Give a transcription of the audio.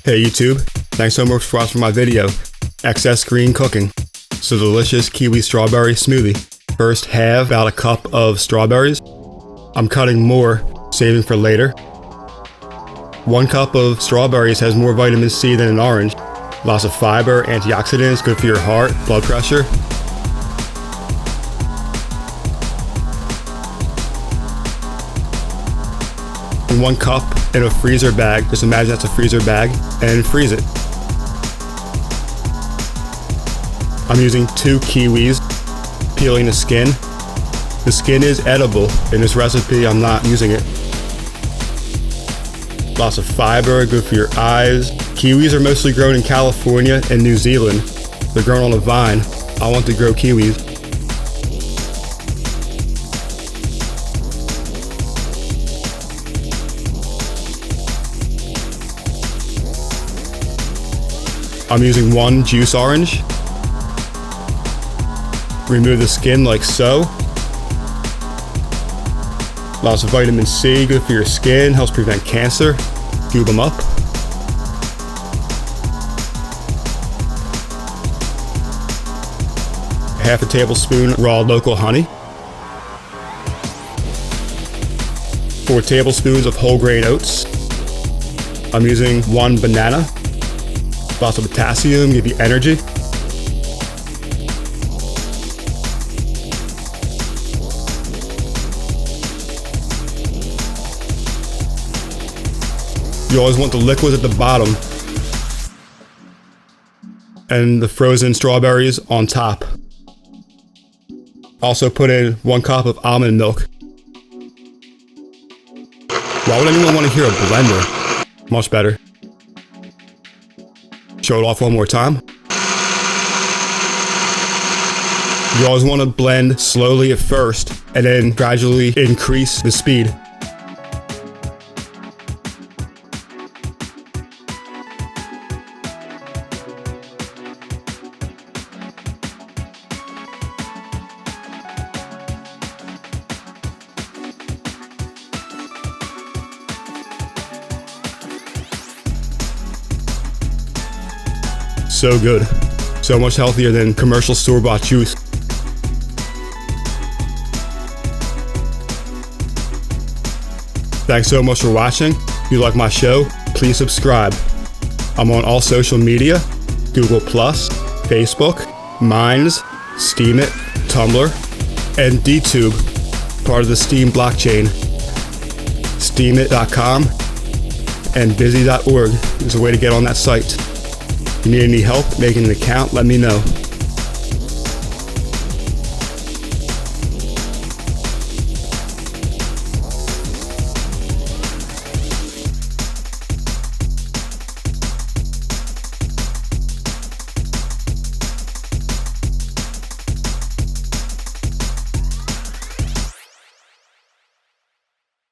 Hey YouTube, thanks so much for watching my video, Excess Green Cooking. So delicious kiwi strawberry smoothie. First have about a cup of strawberries. I'm cutting more, saving for later. 1 cup of strawberries has more vitamin C than an orange. Lots of fiber, antioxidants, good for your heart, blood pressure. And 1 cup in a freezer bag, just imagine that's a freezer bag, and freeze it. I'm using 2 kiwis, peeling the skin. The skin is edible. In this recipe, I'm not using it. Lots of fiber, good for your eyes. Kiwis are mostly grown in California and New Zealand. They're grown on a vine. I want to grow kiwis. I'm using 1 juice orange. Remove the skin like so. Lots of vitamin C, good for your skin, helps prevent cancer. Cube them up. Half a tablespoon raw local honey. 4 tablespoons of whole grain oats. I'm using 1 banana. Lots of potassium, give you energy. You always want the liquid at the bottom and the frozen strawberries on top. Also put in 1 cup of almond milk. Why would anyone want to hear a blender? Much better. Show it off one more time. You always want to blend slowly at first and then gradually increase the speed. So good. So much healthier than commercial store-bought juice. Thanks so much for watching. If you like my show, please subscribe. I'm on all social media, Google+, Facebook, Minds, Steemit, Tumblr, and DTube, part of the Steem blockchain. Steemit.com and busy.org is a way to get on that site. If you need any help making an account, let me know.